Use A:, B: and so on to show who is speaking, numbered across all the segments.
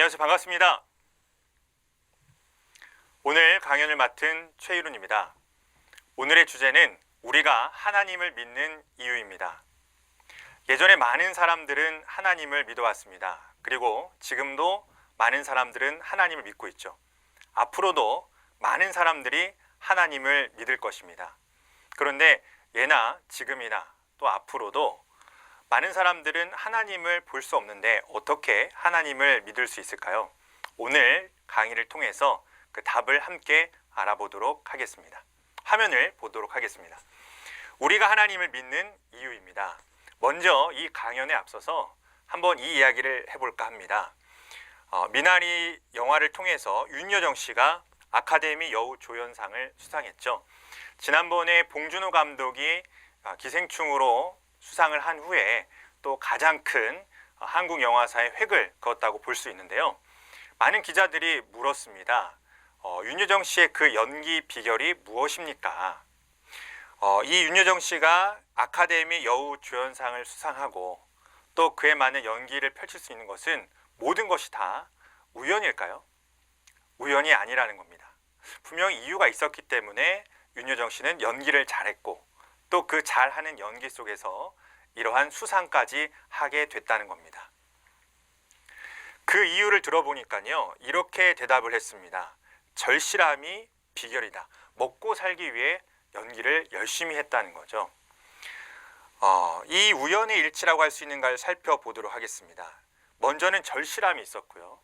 A: 안녕하세요. 반갑습니다. 오늘 강연을 맡은 최일훈입니다. 오늘의 주제는 우리가 하나님을 믿는 이유입니다. 예전에 많은 사람들은 하나님을 믿어왔습니다. 그리고 지금도 많은 사람들은 하나님을 믿고 있죠. 앞으로도 많은 사람들이 하나님을 믿을 것입니다. 그런데 예나 지금이나 또 앞으로도 많은 사람들은 하나님을 볼 수 없는데 어떻게 하나님을 믿을 수 있을까요? 오늘 강의를 통해서 그 답을 함께 알아보도록 하겠습니다. 화면을 보도록 하겠습니다. 우리가 하나님을 믿는 이유입니다. 먼저 이 강연에 앞서서 한번 이 이야기를 해볼까 합니다. 미나리 영화를 통해서 윤여정 씨가 아카데미 여우조연상을 수상했죠. 지난번에 봉준호 감독이 기생충으로 수상을 한 후에 또 가장 큰 한국 영화사의 획을 그었다고 볼 수 있는데요. 많은 기자들이 물었습니다. 윤여정 씨의 그 연기 비결이 무엇입니까? 이 윤여정 씨가 아카데미 여우조연상을 수상하고 또 그에 맞는 연기를 펼칠 수 있는 것은 모든 것이 다 우연일까요? 우연이 아니라는 겁니다. 분명히 이유가 있었기 때문에 윤여정 씨는 연기를 잘했고 또 그 잘하는 연기 속에서 이러한 수상까지 하게 됐다는 겁니다. 그 이유를 들어보니까요, 이렇게 대답을 했습니다. 절실함이 비결이다. 먹고 살기 위해 연기를 열심히 했다는 거죠. 이 우연의 일치라고 할 수 있는가를 살펴보도록 하겠습니다. 먼저는 절실함이 있었고요.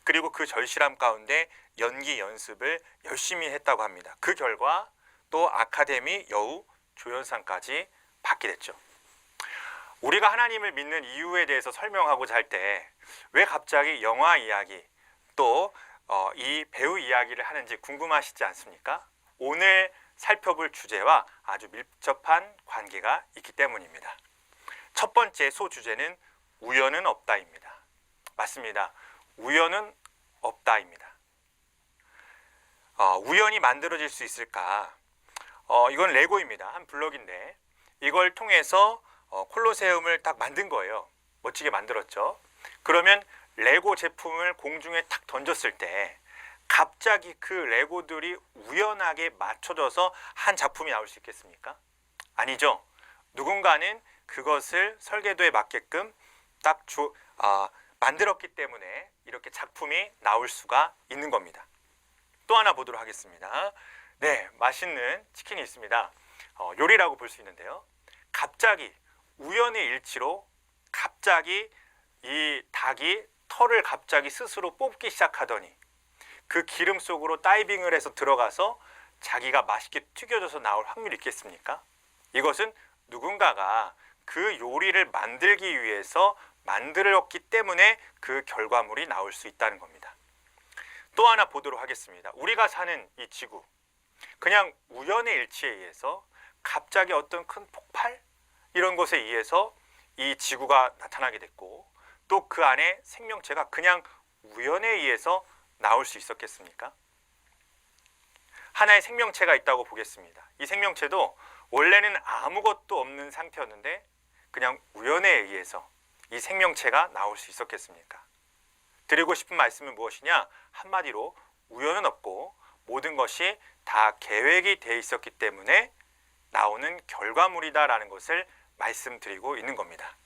A: 그리고 그 절실함 가운데 연기 연습을 열심히 했다고 합니다. 그 결과 또 아카데미 여우 조연상까지 받게 됐죠. 우리가 하나님을 믿는 이유에 대해서 설명하고자 할 때 왜 갑자기 영화 이야기 또 이 배우 이야기를 하는지 궁금하시지 않습니까? 오늘 살펴볼 주제와 아주 밀접한 관계가 있기 때문입니다. 첫 번째 소주제는 우연은 없다입니다. 맞습니다. 우연은 없다입니다. 우연이 만들어질 수 있을까? 이건 레고입니다. 한 블럭인데 이걸 통해서 콜로세움을 딱 만든 거예요. 멋지게 만들었죠. 그러면 레고 제품을 공중에 탁 던졌을 때 갑자기 그 레고들이 우연하게 맞춰져서 한 작품이 나올 수 있겠습니까? 아니죠. 누군가는 그것을 설계도에 맞게끔 딱 만들었기 때문에 이렇게 작품이 나올 수가 있는 겁니다. 또 하나 보도록 하겠습니다. 네, 맛있는 치킨이 있습니다. 요리라고 볼 수 있는데요. 갑자기 우연의 일치로 갑자기 이 닭이 털을 갑자기 스스로 뽑기 시작하더니 그 기름 속으로 다이빙을 해서 들어가서 자기가 맛있게 튀겨져서 나올 확률이 있겠습니까? 이것은 누군가가 그 요리를 만들기 위해서 만들었기 때문에 그 결과물이 나올 수 있다는 겁니다. 또 하나 보도록 하겠습니다. 우리가 사는 이 지구, 그냥 우연의 일치에 의해서 갑자기 어떤 큰 폭발? 이런 것에 의해서 이 지구가 나타나게 됐고 또 그 안에 생명체가 그냥 우연에 의해서 나올 수 있었겠습니까? 하나의 생명체가 있다고 보겠습니다. 이 생명체도 원래는 아무것도 없는 상태였는데 그냥 우연에 의해서 이 생명체가 나올 수 있었겠습니까? 드리고 싶은 말씀은 무엇이냐? 한마디로 우연은 없고 모든 것이 다 계획이 돼 있었기 때문에 나오는 결과물이다라는 것을 말씀드리고 있는 겁니다.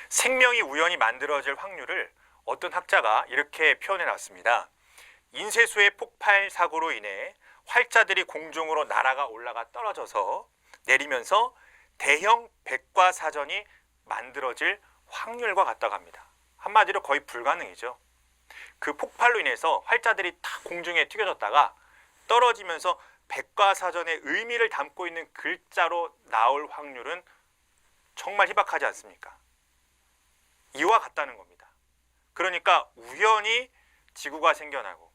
A: 생명이 우연히 만들어질 확률을 어떤 학자가 이렇게 표현해 놨습니다. 인쇄소의 폭발 사고로 인해 활자들이 공중으로 날아가 올라가 떨어져서 내리면서 대형 백과사전이 만들어질 확률과 같다고 합니다. 한마디로 거의 불가능이죠. 그 폭발로 인해서 활자들이 다 공중에 튀겨졌다가 떨어지면서 백과사전의 의미를 담고 있는 글자로 나올 확률은 정말 희박하지 않습니까? 이와 같다는 겁니다. 그러니까 우연히 지구가 생겨나고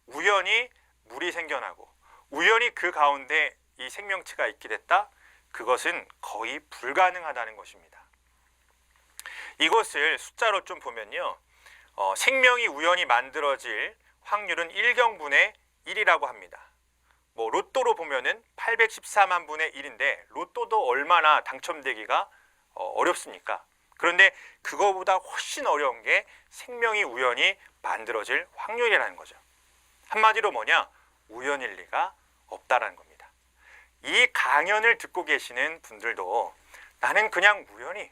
A: 우연히 물이 생겨나고 우연히 그 가운데 이 생명체가 있게 됐다? 그것은 거의 불가능하다는 것입니다. 이것을 숫자로 좀 보면요. 생명이 우연히 만들어질 확률은 1경분의 1이라고 합니다. 로또로 보면은 814만 분의 1인데 로또도 얼마나 당첨되기가 어렵습니까? 그런데 그거보다 훨씬 어려운 게 생명이 우연히 만들어질 확률이라는 거죠. 한마디로 뭐냐? 우연일 리가 없다라는 겁니다. 이 강연을 듣고 계시는 분들도 나는 그냥 우연히,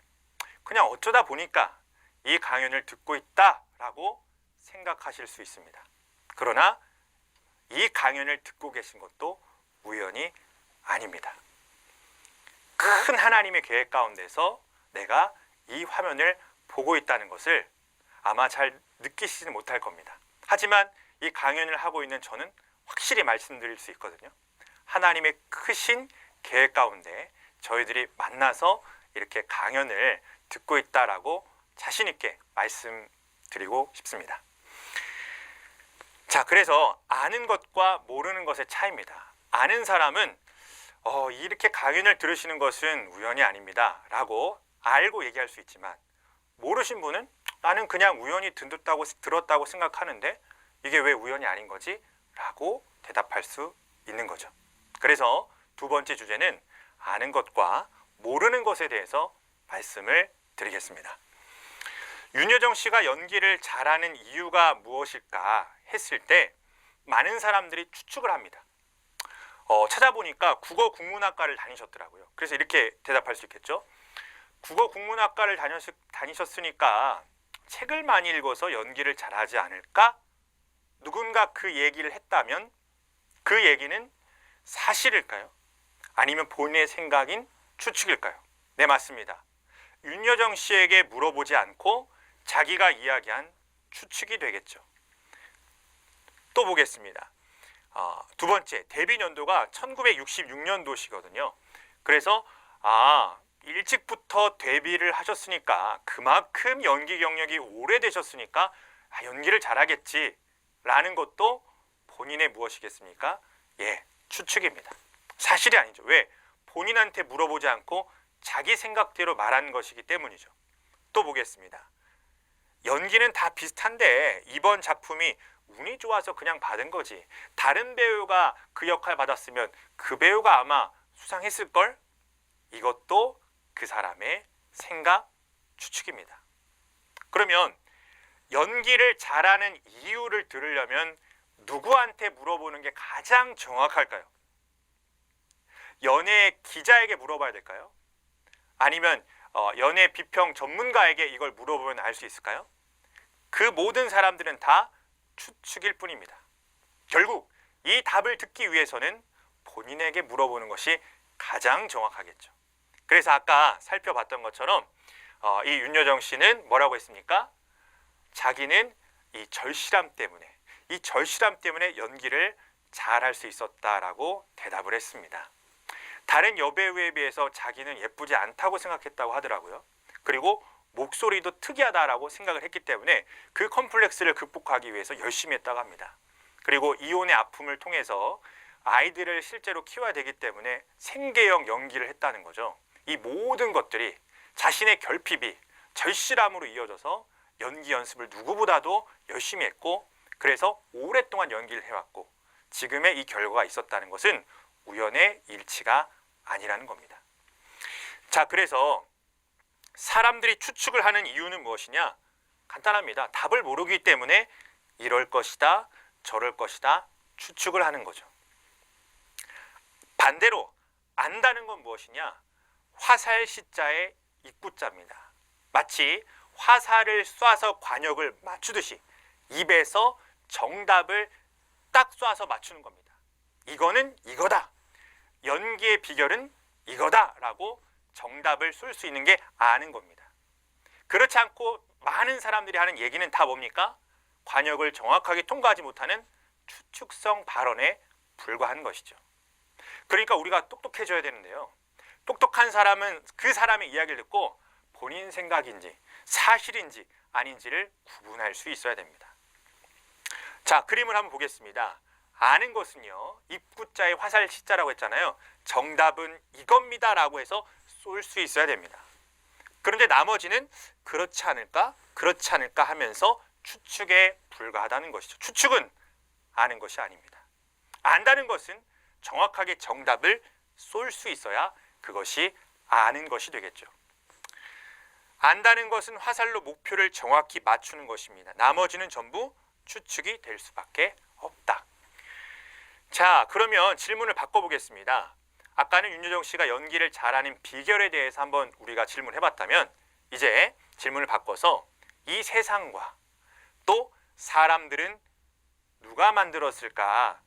A: 그냥 어쩌다 보니까 이 강연을 듣고 있다라고 생각하실 수 있습니다. 그러나 이 강연을 듣고 계신 것도 우연이 아닙니다. 큰 하나님의 계획 가운데서 내가 이 화면을 보고 있다는 것을 아마 잘 느끼시지 못할 겁니다. 하지만 이 강연을 하고 있는 저는 확실히 말씀드릴 수 있거든요. 하나님의 크신 계획 가운데 저희들이 만나서 이렇게 강연을 듣고 있다라고 자신 있게 말씀드리고 싶습니다. 자, 그래서 아는 것과 모르는 것의 차이입니다. 아는 사람은 이렇게 강연을 들으시는 것은 우연이 아닙니다 라고 알고 얘기할 수 있지만, 모르신 분은 나는 그냥 우연히 들었다고 생각하는데 이게 왜 우연이 아닌 거지? 라고 대답할 수 있는 거죠. 그래서 두 번째 주제는 아는 것과 모르는 것에 대해서 말씀을 드리겠습니다. 윤여정 씨가 연기를 잘하는 이유가 무엇일까 했을 때 많은 사람들이 추측을 합니다. 찾아보니까 국어 국문학과를 다니셨더라고요. 그래서 이렇게 대답할 수 있겠죠. 국어 국문학과를 다니셨으니까 책을 많이 읽어서 연기를 잘하지 않을까? 누군가 그 얘기를 했다면 그 얘기는 사실일까요? 아니면 본인의 생각인 추측일까요? 네, 맞습니다. 윤여정 씨에게 물어보지 않고 자기가 이야기한 추측이 되겠죠. 또 보겠습니다. 두 번째, 데뷔 연도가 1966년도시거든요. 그래서 일찍부터 데뷔를 하셨으니까 그만큼 연기 경력이 오래되셨으니까 연기를 잘하겠지 라는 것도 본인의 무엇이겠습니까? 예, 추측입니다. 사실이 아니죠. 왜? 본인한테 물어보지 않고 자기 생각대로 말한 것이기 때문이죠. 또 보겠습니다. 연기는 다 비슷한데 이번 작품이 운이 좋아서 그냥 받은 거지, 다른 배우가 그 역할 받았으면 그 배우가 아마 수상했을걸? 이것도 그 사람의 생각, 추측입니다. 그러면 연기를 잘하는 이유를 들으려면 누구한테 물어보는 게 가장 정확할까요? 연예 기자에게 물어봐야 될까요? 아니면 연예 비평 전문가에게 이걸 물어보면 알 수 있을까요? 그 모든 사람들은 다 추측일 뿐입니다. 결국 이 답을 듣기 위해서는 본인에게 물어보는 것이 가장 정확하겠죠. 그래서 아까 살펴봤던 것처럼 이 윤여정 씨는 뭐라고 했습니까? 자기는 이 절실함 때문에 연기를 잘할 수 있었다라고 대답을 했습니다. 다른 여배우에 비해서 자기는 예쁘지 않다고 생각했다고 하더라고요. 그리고 목소리도 특이하다라고 생각을 했기 때문에 그 컴플렉스를 극복하기 위해서 열심히 했다고 합니다. 그리고 이혼의 아픔을 통해서 아이들을 실제로 키워야 되기 때문에 생계형 연기를 했다는 거죠. 이 모든 것들이 자신의 결핍이 절실함으로 이어져서 연기 연습을 누구보다도 열심히 했고, 그래서 오랫동안 연기를 해왔고 지금의 이 결과가 있었다는 것은 우연의 일치가 아니라는 겁니다. 자, 그래서 사람들이 추측을 하는 이유는 무엇이냐? 간단합니다. 답을 모르기 때문에 이럴 것이다, 저럴 것이다 추측을 하는 거죠. 반대로 안다는 건 무엇이냐? 화살 시자의 입구자입니다. 마치 화살을 쏴서 관역을 맞추듯이 입에서 정답을 딱 쏴서 맞추는 겁니다. 이거는 이거다, 연기의 비결은 이거다라고 정답을 쏠 수 있는 게 아는 겁니다. 그렇지 않고 많은 사람들이 하는 얘기는 다 뭡니까? 관역을 정확하게 통과하지 못하는 추측성 발언에 불과한 것이죠. 그러니까 우리가 똑똑해져야 되는데요. 똑똑한 사람은 그 사람의 이야기를 듣고 본인 생각인지 사실인지 아닌지를 구분할 수 있어야 됩니다. 자, 그림을 한번 보겠습니다. 아는 것은요, 입구자의 화살 시자라고 했잖아요. 정답은 이겁니다 라고 해서 쏠 수 있어야 됩니다. 그런데 나머지는 그렇지 않을까 하면서 추측에 불과하다는 것이죠. 추측은 아는 것이 아닙니다. 안다는 것은 정확하게 정답을 쏠 수 있어야 그것이 아는 것이 되겠죠. 안다는 것은 화살로 목표를 정확히 맞추는 것입니다. 나머지는 전부 추측이 될 수밖에 없다. 자, 그러면 질문을 바꿔보겠습니다. 아까는 윤여정 씨가 연기를 잘하는 비결에 대해서 한번 우리가 질문해봤다면 이제 질문을 바꿔서 이 세상과 또 사람들은 누가 만들었을까?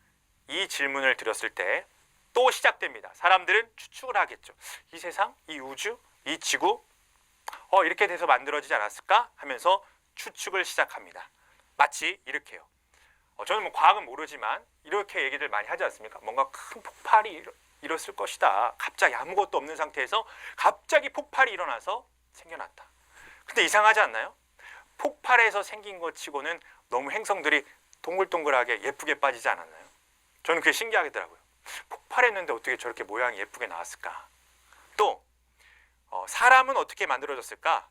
A: 이 질문을 드렸을 때 또 시작됩니다. 사람들은 추측을 하겠죠. 이 세상, 이 우주, 이 지구 이렇게 돼서 만들어지지 않았을까? 하면서 추측을 시작합니다. 마치 이렇게요. 저는 뭐 과학은 모르지만 이렇게 얘기들 많이 하지 않습니까? 뭔가 큰 폭발이 일었을 것이다. 갑자기 아무것도 없는 상태에서 갑자기 폭발이 일어나서 생겨났다. 근데 이상하지 않나요? 폭발해서 생긴 것 치고는 너무 행성들이 동글동글하게 예쁘게 빠지지 않았나요? 저는 그게 신기하더라고요. 폭발했는데 어떻게 저렇게 모양이 예쁘게 나왔을까? 또 사람은 어떻게 만들어졌을까?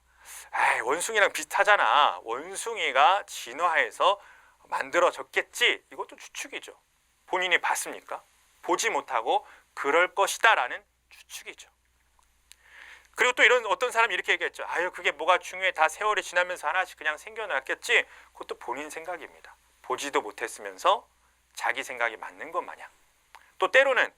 A: 원숭이랑 비슷하잖아. 원숭이가 진화해서 만들어졌겠지. 이것도 추측이죠. 본인이 봤습니까? 보지 못하고 그럴 것이다 라는 추측이죠. 그리고 또 이런 어떤 사람이 이렇게 얘기했죠. 그게 뭐가 중요해. 다 세월이 지나면서 하나씩 그냥 생겨났겠지. 그것도 본인 생각입니다. 보지도 못했으면서 자기 생각이 맞는 것 마냥. 또 때로는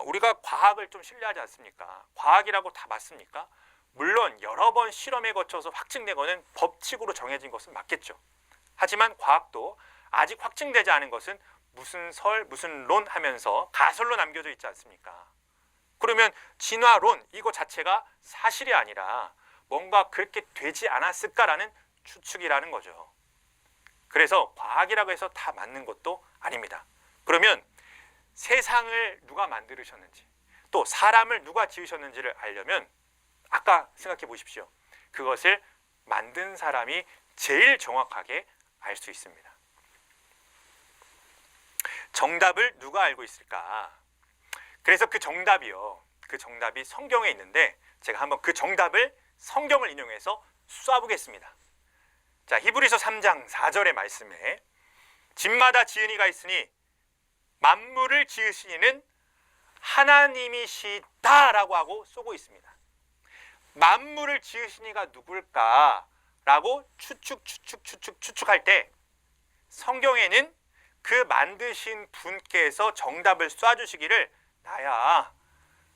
A: 우리가 과학을 좀 신뢰하지 않습니까? 과학이라고 다 맞습니까? 물론 여러 번 실험에 거쳐서 확증되거는 법칙으로 정해진 것은 맞겠죠. 하지만 과학도 아직 확증되지 않은 것은 무슨 설, 무슨 론 하면서 가설로 남겨져 있지 않습니까? 그러면 진화론 이거 자체가 사실이 아니라 뭔가 그렇게 되지 않았을까라는 추측이라는 거죠. 그래서 과학이라고 해서 다 맞는 것도 아닙니다. 그러면 세상을 누가 만드셨는지 또 사람을 누가 지으셨는지를 알려면 아까 생각해 보십시오. 그것을 만든 사람이 제일 정확하게 알 수 있습니다. 정답을 누가 알고 있을까? 그래서 그 정답이 성경에 있는데 제가 한번 그 정답을 성경을 인용해서 쏴보겠습니다. 자, 히브리서 3장 4절의 말씀에 집마다 지은 이가 있으니 만물을 지으신 이는 하나님이시다라고 하고 쏘고 있습니다. 만물을 지으신 이가 누굴까라고 추측할 때 성경에는 그 만드신 분께서 정답을 쏴주시기를 나야,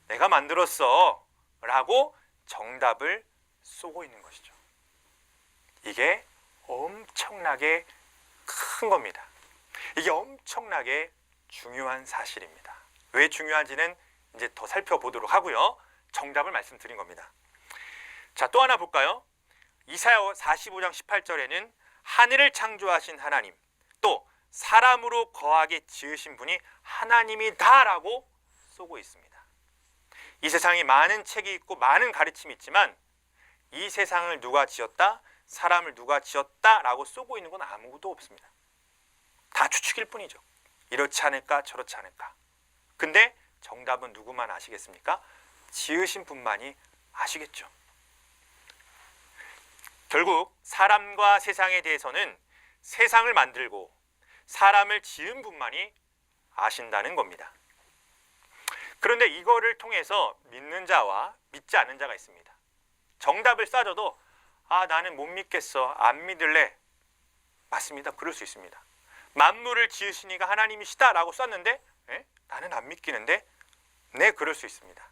A: 내가 만들었어 라고 정답을 쏘고 있는 것이죠. 이게 엄청나게 큰 겁니다. 이게 엄청나게 중요한 사실입니다. 왜 중요한지는 이제 더 살펴보도록 하고요. 정답을 말씀드린 겁니다. 자, 또 하나 볼까요? 이사야 45장 18절에는 하늘을 창조하신 하나님, 또 사람으로 거하게 지으신 분이 하나님이다라고 쏘고 있습니다. 이 세상에 많은 책이 있고 많은 가르침이 있지만 이 세상을 누가 지었다, 사람을 누가 지었다라고 쏘고 있는 건 아무것도 없습니다. 다 추측일 뿐이죠. 이렇지 않을까 저렇지 않을까. 근데 정답은 누구만 아시겠습니까? 지으신 분만이 아시겠죠. 결국 사람과 세상에 대해서는 세상을 만들고 사람을 지은 분만이 아신다는 겁니다. 그런데 이거를 통해서 믿는 자와 믿지 않는 자가 있습니다. 정답을 쏴줘도 나는 못 믿겠어, 안 믿을래. 맞습니다. 그럴 수 있습니다. 만물을 지으신 이가 하나님이시다라고 쐈는데 나는 안 믿기는데 네, 그럴 수 있습니다.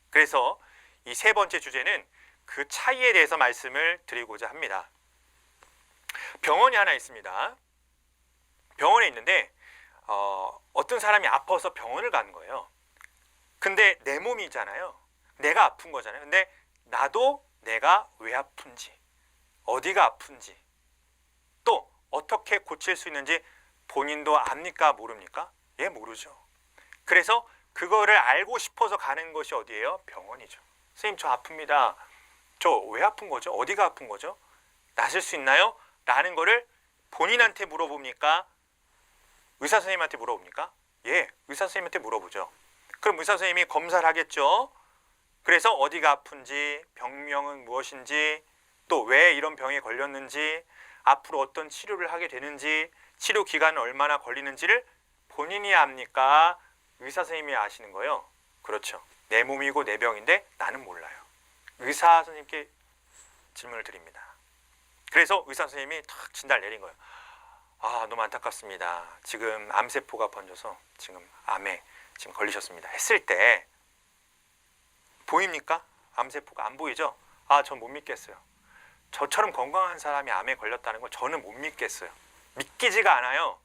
A: 그래서 이 세 번째 주제는 그 차이에 대해서 말씀을 드리고자 합니다. 병원이 하나 있습니다. 병원에 있는데 어떤 사람이 아파서 병원을 가는 거예요. 근데 내 몸이잖아요. 내가 아픈 거잖아요. 근데 나도 내가 왜 아픈지, 어디가 아픈지, 또 어떻게 고칠 수 있는지 본인도 압니까? 모릅니까? 예, 모르죠. 그래서 그거를 알고 싶어서 가는 것이 어디예요? 병원이죠. 선생님, 저 아픕니다. 저 왜 아픈 거죠? 어디가 아픈 거죠? 나실 수 있나요? 라는 거를 본인한테 물어봅니까? 의사 선생님한테 물어봅니까? 예, 의사 선생님한테 물어보죠. 그럼 의사 선생님이 검사를 하겠죠. 그래서 어디가 아픈지, 병명은 무엇인지, 또 왜 이런 병에 걸렸는지, 앞으로 어떤 치료를 하게 되는지, 치료 기간은 얼마나 걸리는지를 본인이 압니까? 의사 선생님이 아시는 거예요. 그렇죠. 내 몸이고 내 병인데 나는 몰라요. 의사 선생님께 질문을 드립니다. 그래서 의사 선생님이 탁 진단을 내린 거예요. 아, 너무 안타깝습니다. 지금 암세포가 번져서 지금 암에 지금 걸리셨습니다. 했을 때 보입니까? 암세포가 안 보이죠? 아, 전 못 믿겠어요. 저처럼 건강한 사람이 암에 걸렸다는 걸 저는 못 믿겠어요. 믿기지가 않아요.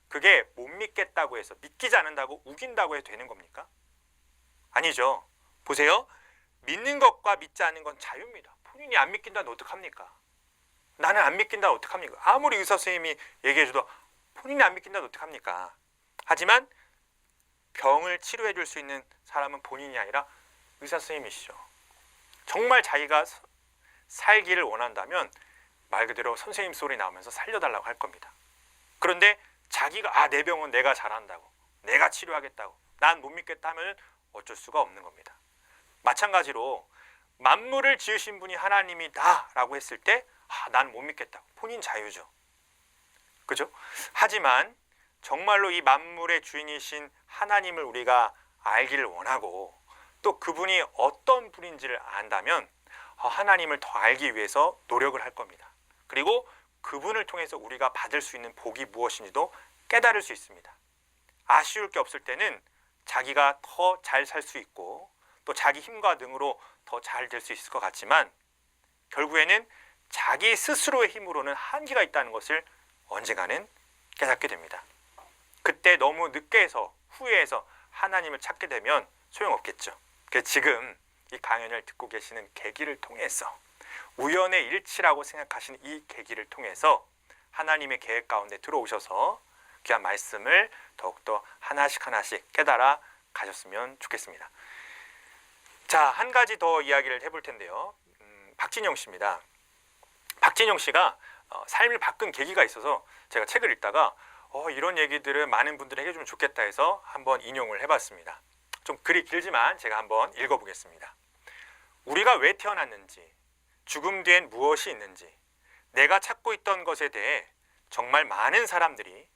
A: 그게 못 믿겠다고 해서 믿기지 않는다고 우긴다고 해도 되는 겁니까? 아니죠. 보세요. 믿는 것과 믿지 않는 건 자유입니다. 본인이 안 믿긴다면 어떡합니까? 나는 안 믿긴다면 어떡합니까? 아무리 의사 선생님이 얘기해줘도 본인이 안 믿긴다면 어떡합니까? 하지만 병을 치료해 줄 수 있는 사람은 본인이 아니라 의사 선생님이시죠. 정말 자기가 살기를 원한다면 말 그대로 선생님 소리 나오면서 살려달라고 할 겁니다. 그런데 자기가 내 병은 내가 잘한다고, 내가 치료하겠다고, 난 못 믿겠다 하면 어쩔 수가 없는 겁니다. 마찬가지로 만물을 지으신 분이 하나님이다 라고 했을 때 난 못 믿겠다. 본인 자유죠. 그죠? 하지만 정말로 이 만물의 주인이신 하나님을 우리가 알기를 원하고 또 그분이 어떤 분인지를 안다면 하나님을 더 알기 위해서 노력을 할 겁니다. 그리고 그분을 통해서 우리가 받을 수 있는 복이 무엇인지도 깨달을 수 있습니다. 아쉬울 게 없을 때는 자기가 더 잘 살 수 있고 또 자기 힘과 능으로 더 잘 될 수 있을 것 같지만 결국에는 자기 스스로의 힘으로는 한계가 있다는 것을 언젠가는 깨닫게 됩니다. 그때 너무 늦게 해서 후회해서 하나님을 찾게 되면 소용없겠죠. 그래서 지금 이 강연을 듣고 계시는 계기를 통해서 우연의 일치라고 생각하시는 이 계기를 통해서 하나님의 계획 가운데 들어오셔서 귀한 말씀을 더욱더 하나씩 깨달아 가셨으면 좋겠습니다. 자, 한 가지 더 이야기를 해볼 텐데요. 박진영 씨입니다. 박진영 씨가 삶을 바꾼 계기가 있어서 제가 책을 읽다가 이런 얘기들을 많은 분들에게 해주면 좋겠다 해서 한번 인용을 해봤습니다. 좀 글이 길지만 제가 한번 읽어보겠습니다. 우리가 왜 태어났는지, 죽음 뒤엔 무엇이 있는지, 내가 찾고 있던 것에 대해 정말 많은 사람들이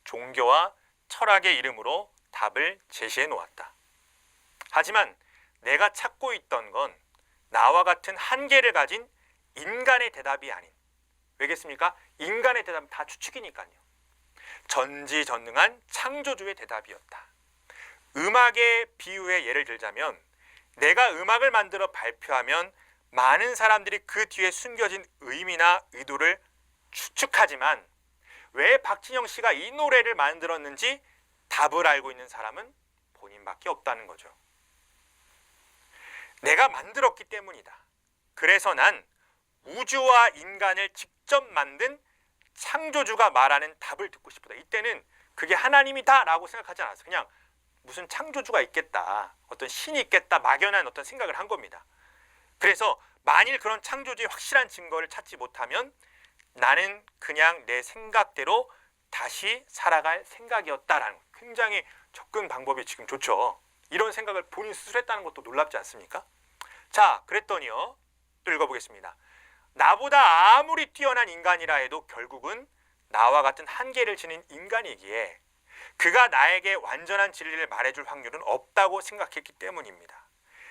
A: 종교와 철학의 이름으로 답을 제시해 놓았다. 하지만 내가 찾고 있던 건 나와 같은 한계를 가진 인간의 대답이 아닌, 왜겠습니까? 인간의 대답은 다 추측이니까요. 전지전능한 창조주의 대답이었다. 음악의 비유의 예를 들자면 내가 음악을 만들어 발표하면 많은 사람들이 그 뒤에 숨겨진 의미나 의도를 추측하지만 왜 박진영 씨가 이 노래를 만들었는지 답을 알고 있는 사람은 본인밖에 없다는 거죠. 내가 만들었기 때문이다. 그래서 난 우주와 인간을 직접 만든 창조주가 말하는 답을 듣고 싶다. 이때는 그게 하나님이다 라고 생각하지 않았어요. 그냥 무슨 창조주가 있겠다, 어떤 신이 있겠다, 막연한 어떤 생각을 한 겁니다. 그래서 만일 그런 창조주의 확실한 증거를 찾지 못하면 나는 그냥 내 생각대로 다시 살아갈 생각이었다라는 거예요. 굉장히 접근 방법이 지금 좋죠. 이런 생각을 본인 스스로 했다는 것도 놀랍지 않습니까? 자, 그랬더니요, 또 읽어보겠습니다. 나보다 아무리 뛰어난 인간이라 해도 결국은 나와 같은 한계를 지닌 인간이기에 그가 나에게 완전한 진리를 말해줄 확률은 없다고 생각했기 때문입니다.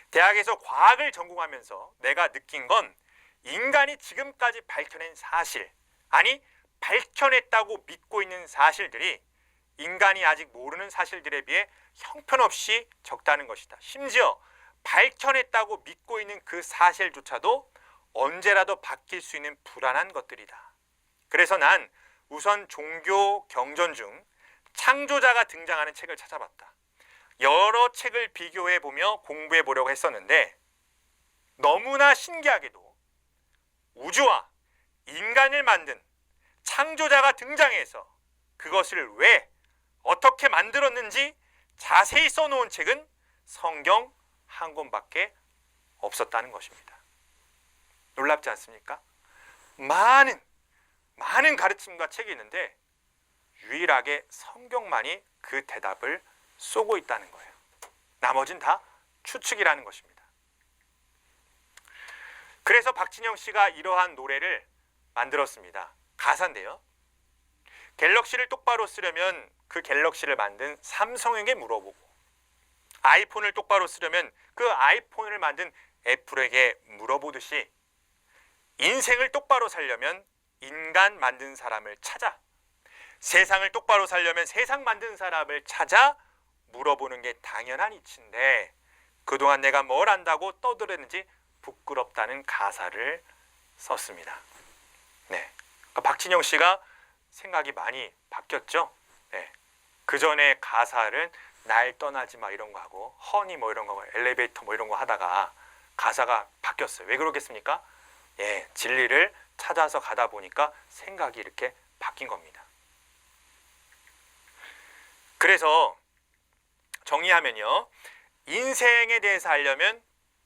A: 대학에서 과학을 전공하면서 내가 느낀 건 인간이 지금까지 밝혀낸 사실, 아니 밝혀냈다고 믿고 있는 사실들이 인간이 아직 모르는 사실들에 비해 형편없이 적다는 것이다. 심지어 밝혀냈다고 믿고 있는 그 사실조차도 언제라도 바뀔 수 있는 불안한 것들이다. 그래서 난 우선 종교 경전 중 창조자가 등장하는 책을 찾아봤다. 여러 책을 비교해 보며 공부해 보려고 했었는데 너무나 신기하게도 우주와 인간을 만든 창조자가 등장해서 그것을 왜 어떻게 만들었는지 자세히 써놓은 책은 성경 한 권밖에 없었다는 것입니다. 놀랍지 않습니까? 많은 가르침과 책이 있는데 유일하게 성경만이 그 대답을 쏘고 있다는 거예요. 나머진 다 추측이라는 것입니다. 그래서 박진영 씨가 이러한 노래를 만들었습니다. 가사인데요. 갤럭시를 똑바로 쓰려면 그 갤럭시를 만든 삼성에게 물어보고, 아이폰을 똑바로 쓰려면 그 아이폰을 만든 애플에게 물어보듯이 인생을 똑바로 살려면 인간 만든 사람을 찾아, 세상을 똑바로 살려면 세상 만든 사람을 찾아 물어보는 게 당연한 이치인데 그동안 내가 뭘 안다고 떠들었는지 부끄럽다는 가사를 썼습니다. 네, 그러니까 박진영 씨가 생각이 많이 바뀌었죠. 네, 그 전에 가사를 날 떠나지 마 이런 거 하고 허니 뭐 이런 거 엘리베이터 뭐 이런 거 하다가 가사가 바뀌었어요. 왜 그러겠습니까? 예, 진리를 찾아서 가다 보니까 생각이 이렇게 바뀐 겁니다. 그래서 정리하면요, 인생에 대해서 알려면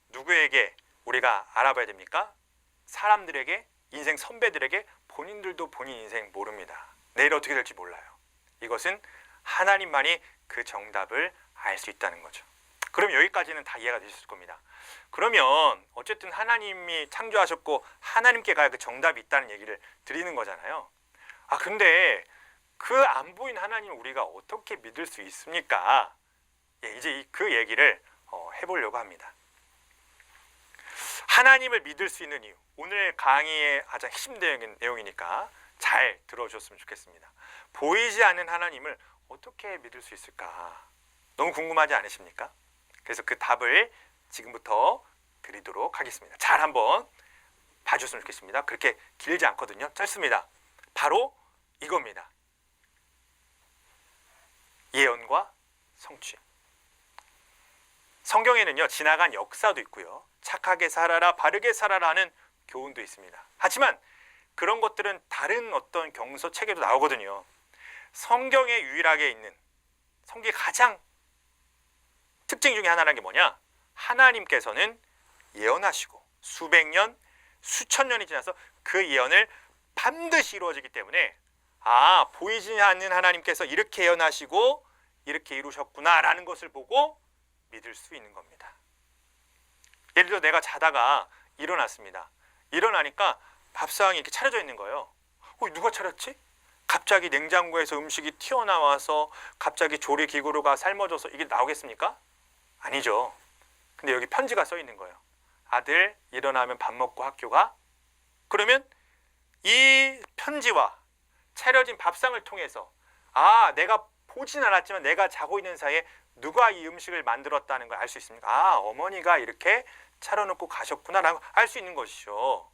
A: 누구에게 우리가 알아봐야 됩니까? 사람들에게, 인생 선배들에게. 본인들도 본인 인생 모릅니다. 내일 어떻게 될지 몰라요. 이것은 하나님만이 그 정답을 알 수 있다는 거죠. 그럼 여기까지는 다 이해가 되셨을 겁니다. 그러면 어쨌든 하나님이 창조하셨고 하나님께 가야 그 정답이 있다는 얘기를 드리는 거잖아요. 아, 근데 그 안 보인 하나님을 우리가 어떻게 믿을 수 있습니까? 예, 이제 그 얘기를 해보려고 합니다. 하나님을 믿을 수 있는 이유, 오늘 강의의 가장 핵심적인 내용이니까 잘 들어줬으면 좋겠습니다. 보이지 않는 하나님을 어떻게 믿을 수 있을까? 너무 궁금하지 않으십니까? 그래서 그 답을 지금부터 드리도록 하겠습니다. 잘 한번 봐줬으면 좋겠습니다. 그렇게 길지 않거든요. 짧습니다. 바로 이겁니다. 예언과 성취. 성경에는요, 지나간 역사도 있고요, 착하게 살아라, 바르게 살아라 하는 교훈도 있습니다. 하지만 그런 것들은 다른 어떤 경서 책에도 나오거든요. 성경에 유일하게 있는, 성경의 가장 특징 중에 하나라는 게 뭐냐? 하나님께서는 예언하시고 수백 년, 수천 년이 지나서 그 예언을 반드시 이루어지기 때문에 아, 보이지 않는 하나님께서 이렇게 예언하시고 이렇게 이루셨구나라는 것을 보고 믿을 수 있는 겁니다. 예를 들어 내가 자다가 일어났습니다. 일어나니까 밥상이 이렇게 차려져 있는 거예요. 누가 차렸지? 갑자기 냉장고에서 음식이 튀어나와서 갑자기 조리기구로가 삶아져서 이게 나오겠습니까? 아니죠. 근데 여기 편지가 써 있는 거예요. 아들, 일어나면 밥 먹고 학교가. 그러면 이 편지와 차려진 밥상을 통해서 아, 내가 보진 않았지만 내가 자고 있는 사이에 누가 이 음식을 만들었다는 걸 알 수 있습니까? 아, 어머니가 이렇게 차려놓고 가셨구나라고 알 수 있는 것이죠.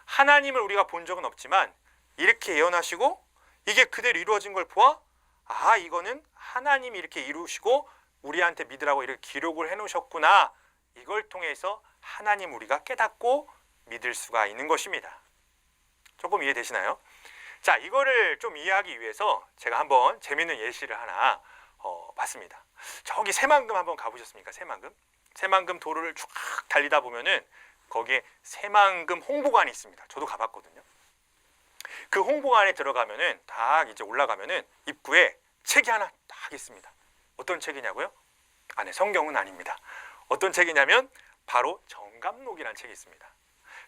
A: 하나님을 우리가 본 적은 없지만 이렇게 예언하시고 이게 그대로 이루어진 걸 보아 아, 이거는 하나님이 이렇게 이루시고 우리한테 믿으라고 이렇게 기록을 해놓으셨구나. 이걸 통해서 하나님 우리가 깨닫고 믿을 수가 있는 것입니다. 조금 이해되시나요? 자, 이거를 좀 이해하기 위해서 제가 한번 재밌는 예시를 하나 봤습니다. 저기 새만금 한번 가보셨습니까? 새만금 도로를 쭉 달리다 보면은 거기에 새만금 홍보관이 있습니다. 저도 가봤거든요. 그 홍보관에 들어가면은 딱 이제 올라가면은 입구에 책이 하나 딱 있습니다. 어떤 책이냐고요? 아니, 성경은 아닙니다. 어떤 책이냐면 바로 정감록이라는 책이 있습니다.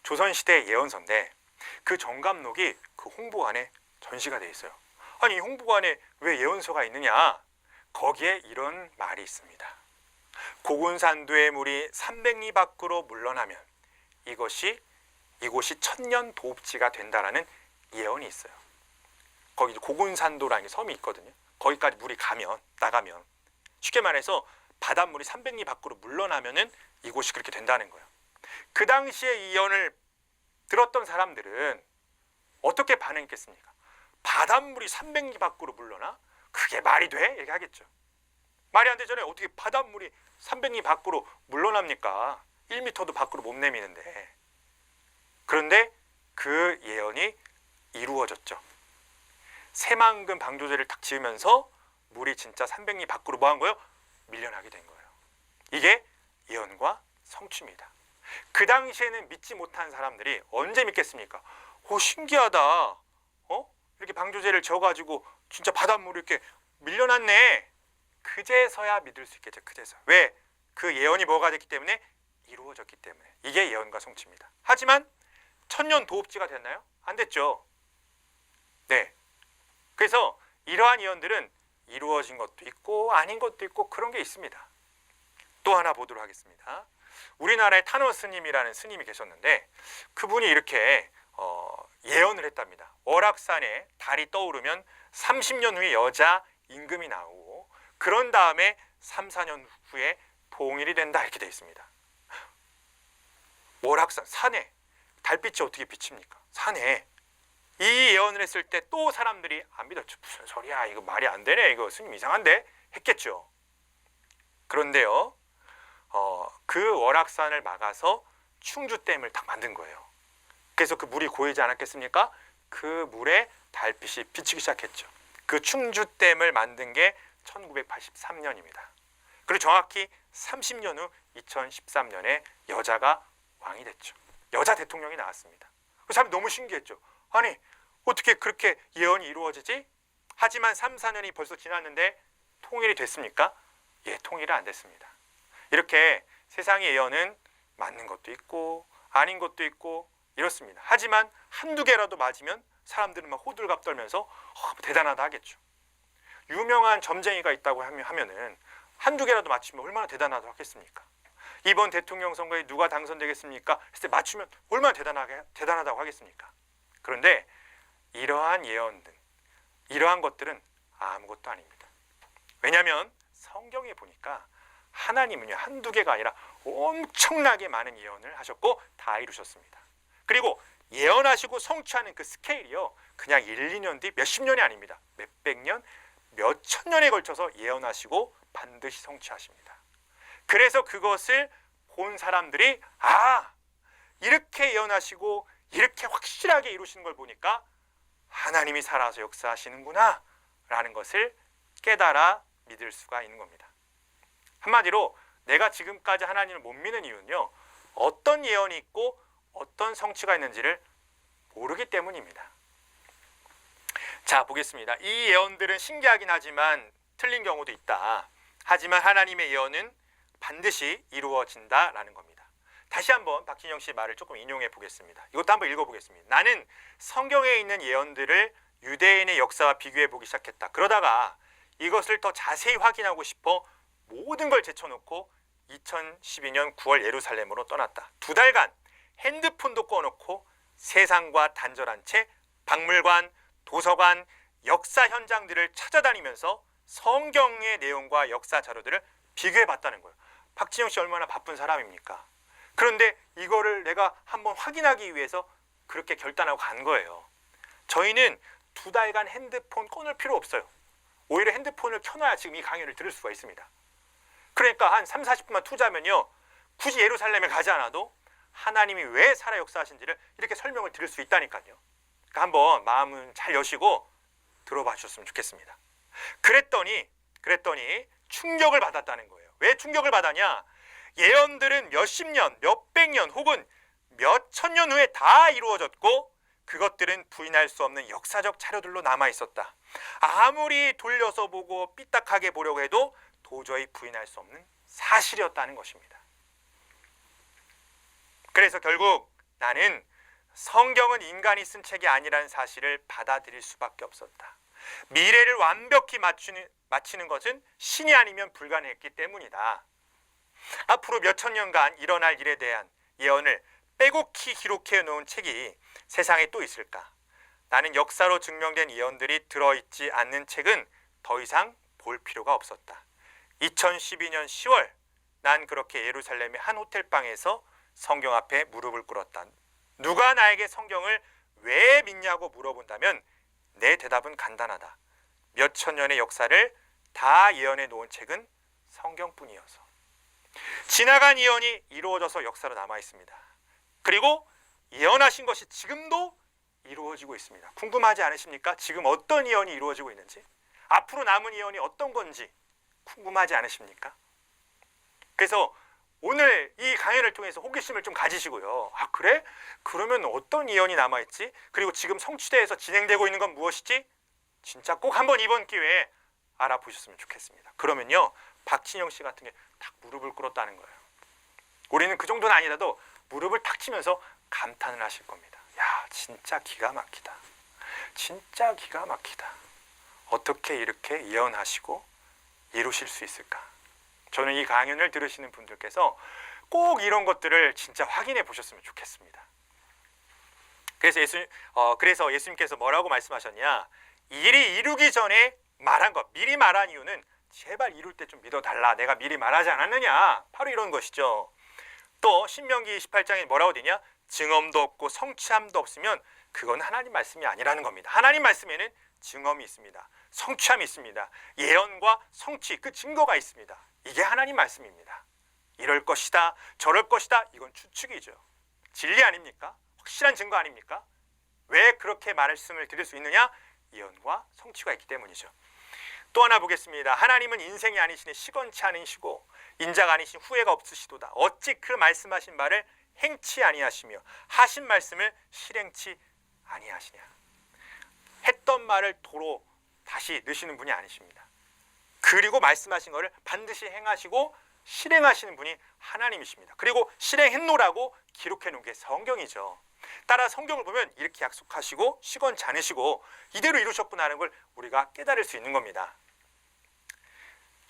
A: 조선시대 예언서인데 그 정감록이 그 홍보관에 전시가 되어 있어요. 아니, 이 홍보관에 왜 예언서가 있느냐? 거기에 이런 말이 있습니다. 고군산도의 물이 300리 밖으로 물러나면 이곳이 천년 도읍지가 된다라는 예언이 있어요. 거기 고군산도라는 섬이 있거든요. 거기까지 물이 나가면 쉽게 말해서 바닷물이 300리 밖으로 물러나면은 이곳이 그렇게 된다는 거예요. 그 당시에 이 예언을 들었던 사람들은 어떻게 반응했겠습니까? 바닷물이 300리 밖으로 물러나? 그게 말이 돼? 이렇게 하겠죠. 말이 안 되잖아요. 어떻게 바닷물이 300리 밖으로 물러납니까? 1m도 밖으로 못 내미는데. 그런데 그 예언이 이루어졌죠. 새만금 방조제를 딱 지으면서 물이 진짜 300리 밖으로 뭐 한 거예요? 밀려나게 된 거예요. 이게 예언과 성취입니다. 그 당시에는 믿지 못한 사람들이 언제 믿겠습니까? 신기하다. 이렇게 방조제를 지어가지고 진짜 바닷물이 이렇게 밀려났네. 그제서야 믿을 수 있겠죠. 그제서. 왜? 그 예언이 뭐가 됐기 때문에? 이루어졌기 때문에. 이게 예언과 성취입니다. 하지만 천년 도읍지가 됐나요? 안 됐죠. 네. 그래서 이러한 예언들은 이루어진 것도 있고 아닌 것도 있고 그런 게 있습니다. 또 하나 보도록 하겠습니다. 우리나라의 탄원 스님이라는 스님이 계셨는데 그분이 이렇게 예언을 했답니다. 월악산에 달이 떠오르면 30년 후에 여자 임금이 나오고 그런 다음에 3, 4년 후에 봉일이 된다 이렇게 되어 있습니다. 월악산 산에 달빛이 어떻게 비칩니까? 산에 이 예언을 했을 때 또 사람들이 안 믿었죠. 무슨 소리야, 이거 말이 안 되네, 이거 스님 이상한데 했겠죠. 그런데요, 그 월악산을 막아서 충주댐을 딱 만든 거예요. 그래서 그 물이 고이지 않았겠습니까? 그 물에 달빛이 비치기 시작했죠. 그 충주댐을 만든 게 1983년입니다. 그리고 정확히 30년 후 2013년에 여자가 왕이 됐죠. 여자 대통령이 나왔습니다. 그 사람이 너무 신기했죠. 아니, 어떻게 그렇게 예언이 이루어지지? 하지만 3, 4년이 벌써 지났는데 통일이 됐습니까? 예, 통일은 안 됐습니다. 이렇게 세상의 예언은 맞는 것도 있고 아닌 것도 있고 이렇습니다. 하지만 한두 개라도 맞으면 사람들은 막 호들갑 떨면서 대단하다 하겠죠. 유명한 점쟁이가 있다고 하면은 한두 개라도 맞추면 얼마나 대단하다고 하겠습니까? 이번 대통령 선거에 누가 당선되겠습니까? 했을 때 맞추면 얼마나 대단하다고 하겠습니까? 그런데 이러한 예언들, 이러한 것들은 아무것도 아닙니다. 왜냐하면 성경에 보니까 하나님은요, 한두 개가 아니라 엄청나게 많은 예언을 하셨고 다 이루셨습니다. 그리고 예언하시고 성취하는 그 스케일이요, 그냥 1, 2년 뒤 몇십 년이 아닙니다. 몇백 년, 몇천 년에 걸쳐서 예언하시고 반드시 성취하십니다. 그래서 그것을 본 사람들이 이렇게 예언하시고 이렇게 확실하게 이루시는 걸 보니까 하나님이 살아서 역사하시는구나 라는 것을 깨달아 믿을 수가 있는 겁니다. 한마디로 내가 지금까지 하나님을 못 믿는 이유는요, 어떤 예언이 있고 어떤 성취가 있는지를 모르기 때문입니다. 자, 보겠습니다. 이 예언들은 신기하긴 하지만 틀린 경우도 있다. 하지만 하나님의 예언은 반드시 이루어진다라는 겁니다. 다시 한번 박진영 씨의 말을 조금 인용해 보겠습니다. 이것도 한번 읽어보겠습니다. 나는 성경에 있는 예언들을 유대인의 역사와 비교해 보기 시작했다. 그러다가 이것을 더 자세히 확인하고 싶어 모든 걸 제쳐놓고 2012년 9월 예루살렘으로 떠났다. 2달간 핸드폰도 꺼놓고 세상과 단절한 채 박물관, 도서관, 역사 현장들을 찾아다니면서 성경의 내용과 역사 자료들을 비교해 봤다는 거예요. 박진영 씨 얼마나 바쁜 사람입니까? 그런데 이거를 내가 한번 확인하기 위해서 그렇게 결단하고 간 거예요. 저희는 2달간 핸드폰 꺼낼 필요 없어요. 오히려 핸드폰을 켜놔야 지금 이 강의를 들을 수가 있습니다. 그러니까 한 3, 40분만 투자하면요, 굳이 예루살렘에 가지 않아도 하나님이 왜 살아 역사하신지를 이렇게 설명을 드릴 수 있다니까요. 그러니까 한번 마음은 잘 여시고 들어봐 주셨으면 좋겠습니다. 그랬더니 충격을 받았다는 거예요. 왜 충격을 받았냐? 예언들은 몇십 년, 몇백 년 혹은 몇천 년 후에 다 이루어졌고 그것들은 부인할 수 없는 역사적 자료들로 남아 있었다. 아무리 돌려서 보고 삐딱하게 보려고 해도 도저히 부인할 수 없는 사실이었다는 것입니다. 그래서 결국 나는 성경은 인간이 쓴 책이 아니라는 사실을 받아들일 수밖에 없었다. 미래를 완벽히 맞히는 것은 신이 아니면 불가능했기 때문이다. 앞으로 몇천 년간 일어날 일에 대한 예언을 빼곡히 기록해 놓은 책이 세상에 또 있을까? 나는 역사로 증명된 예언들이 들어있지 않는 책은 더 이상 볼 필요가 없었다. 2012년 10월 난 그렇게 예루살렘의 한 호텔방에서 성경 앞에 무릎을 꿇었다. 누가 나에게 성경을 왜 믿냐고 물어본다면 내 대답은 간단하다. 몇천 년의 역사를 다 예언해 놓은 책은 성경뿐이어서. 지나간 예언이 이루어져서 역사로 남아 있습니다. 그리고 예언하신 것이 지금도 이루어지고 있습니다. 궁금하지 않으십니까? 지금 어떤 예언이 이루어지고 있는지, 앞으로 남은 예언이 어떤 건지 궁금하지 않으십니까? 그래서 오늘 이 강연을 통해서 호기심을 좀 가지시고요. 그래? 그러면 어떤 예언이 남아있지? 그리고 지금 성취돼서 진행되고 있는 건 무엇이지? 진짜 꼭 한번 이번 기회에 알아보셨으면 좋겠습니다. 그러면요, 박진영 씨 같은 게 딱 무릎을 꿇었다는 거예요. 우리는 그 정도는 아니라도 무릎을 탁 치면서 감탄을 하실 겁니다. 야, 진짜 기가 막히다. 진짜 기가 막히다. 어떻게 이렇게 예언하시고 이루실 수 있을까? 저는 이 강연을 들으시는 분들께서 꼭 이런 것들을 진짜 확인해 보셨으면 좋겠습니다. 그래서 예수님께서 뭐라고 말씀하셨냐? 일이 이루기 전에 말한 것, 미리 말한 이유는 제발 이룰 때 좀 믿어달라. 내가 미리 말하지 않았느냐? 바로 이런 것이죠. 또 신명기 28장에 뭐라고 되냐? 증언도 없고 성취함도 없으면 그건 하나님 말씀이 아니라는 겁니다. 하나님 말씀에는 증언이 있습니다. 성취함이 있습니다. 예언과 성취, 그 증거가 있습니다. 이게 하나님 말씀입니다. 이럴 것이다, 저럴 것이다, 이건 추측이죠. 진리 아닙니까? 확실한 증거 아닙니까? 왜 그렇게 말씀을 드릴 수 있느냐? 예언과 성취가 있기 때문이죠. 또 하나 보겠습니다. 하나님은 인생이 아니시니 시건치 않으시고 인자가 아니신 후회가 없으시도다. 어찌 그 말씀하신 말을 행치 아니하시며 하신 말씀을 실행치 아니하시냐. 했던 말을 도로 다시 넣으시는 분이 아니십니다. 그리고 말씀하신 것을 반드시 행하시고 실행하시는 분이 하나님이십니다. 그리고 실행했노라고 기록해 놓은 게 성경이죠. 따라 성경을 보면 이렇게 약속하시고 시건치 않으시고 이대로 이루셨구나 하는 걸 우리가 깨달을 수 있는 겁니다.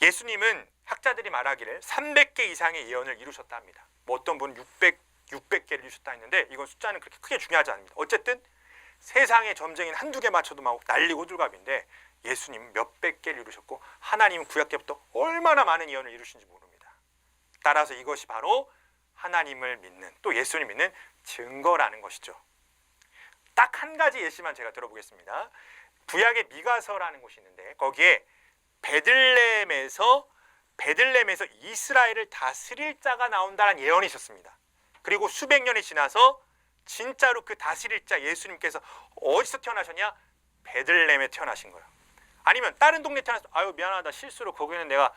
A: 예수님은 학자들이 말하기를 300개 이상의 예언을 이루셨다 합니다. 뭐 어떤 분은 600개를 이루셨다 했는데 이건 숫자는 그렇게 크게 중요하지 않습니다. 어쨌든 세상의 점쟁이는 한두 개 맞춰도 막 난리 호들갑인데 예수님은 몇백 개를 이루셨고 하나님은 구약 때부터 얼마나 많은 예언을 이루신지 모릅니다. 따라서 이것이 바로 하나님을 믿는, 또 예수님 믿는 증거라는 것이죠. 딱 한 가지 예시만 제가 들어보겠습니다. 구약의 미가서라는 곳이 있는데 거기에 베들레헴에서 이스라엘을 다스릴 자가 나온다는 예언이 있었습니다. 그리고 수백 년이 지나서 진짜로 그 다스릴 자 예수님께서 어디서 태어나셨냐? 베들레헴에 태어나신 거예요. 아니면 다른 동네에 태어나서 아유 미안하다 실수로 거기는 내가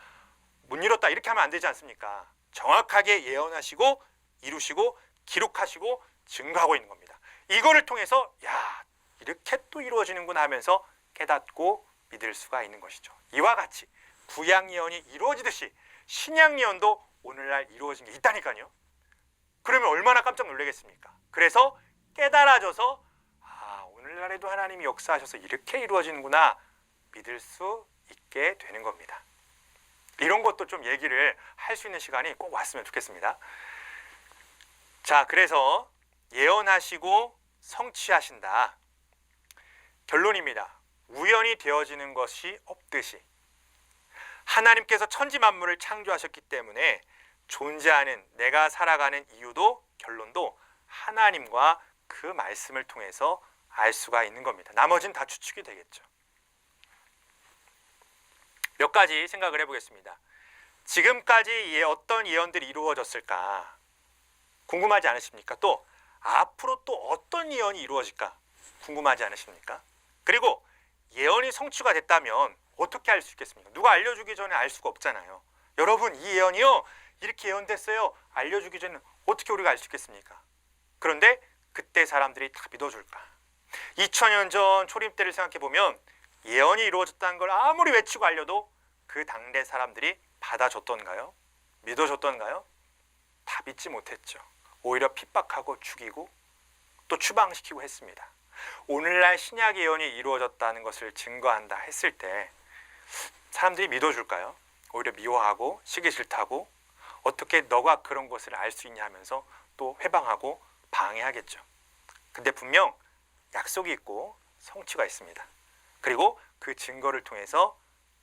A: 못 이뤘다 이렇게 하면 안 되지 않습니까? 정확하게 예언하시고 이루시고 기록하시고 증거하고 있는 겁니다. 이거를 통해서 야 이렇게 또 이루어지는구나 하면서 깨닫고 믿을 수가 있는 것이죠. 이와 같이 구약 예언이 이루어지듯이 신약 예언도 오늘날 이루어진 게 있다니까요. 그러면 얼마나 깜짝 놀라겠습니까? 그래서 깨달아져서 오늘날에도 하나님이 역사하셔서 이렇게 이루어지는구나 믿을 수 있게 되는 겁니다. 이런 것도 좀 얘기를 할 수 있는 시간이 꼭 왔으면 좋겠습니다. 자, 그래서 예언하시고 성취하신다. 결론입니다. 우연히 되어지는 것이 없듯이 하나님께서 천지 만물을 창조하셨기 때문에 존재하는 내가 살아가는 이유도 결론도 하나님과 그 말씀을 통해서 알 수가 있는 겁니다. 나머지는 다 추측이 되겠죠. 몇 가지 생각을 해보겠습니다. 지금까지 어떤 예언들이 이루어졌을까 궁금하지 않으십니까? 또 앞으로 또 어떤 예언이 이루어질까 궁금하지 않으십니까? 그리고 예언이 성취가 됐다면 어떻게 알 수 있겠습니까? 누가 알려주기 전에 알 수가 없잖아요. 여러분 이 예언이요 이렇게 예언됐어요. 알려주기 전에 어떻게 우리가 알 수 있겠습니까? 그런데 그때 사람들이 다 믿어줄까? 2000년 전 초림 때를 생각해 보면 예언이 이루어졌다는 걸 아무리 외치고 알려도 그 당대 사람들이 받아줬던가요? 믿어줬던가요? 다 믿지 못했죠. 오히려 핍박하고 죽이고 또 추방시키고 했습니다. 오늘날 신약 예언이 이루어졌다는 것을 증거한다 했을 때 사람들이 믿어줄까요? 오히려 미워하고 시기 싫다고 어떻게 너가 그런 것을 알 수 있냐 하면서 또 회방하고 방해하겠죠. 근데 분명 약속이 있고 성취가 있습니다. 그리고 그 증거를 통해서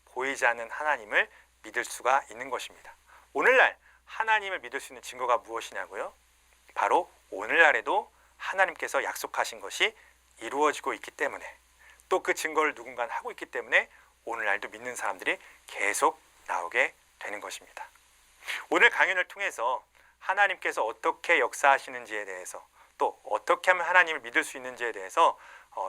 A: 보이지 않는 하나님을 믿을 수가 있는 것입니다. 오늘날 하나님을 믿을 수 있는 증거가 무엇이냐고요? 바로 오늘날에도 하나님께서 약속하신 것이 이루어지고 있기 때문에 또 그 증거를 누군가 하고 있기 때문에 오늘날도 믿는 사람들이 계속 나오게 되는 것입니다. 오늘 강연을 통해서 하나님께서 어떻게 역사하시는지에 대해서 또 어떻게 하면 하나님을 믿을 수 있는지에 대해서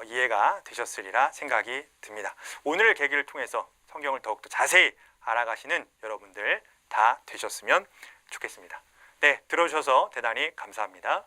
A: 이해가 되셨으리라 생각이 듭니다. 오늘 계기를 통해서 성경을 더욱더 자세히 알아가시는 여러분들 다 되셨으면 좋겠습니다. 네, 들어주셔서 대단히 감사합니다.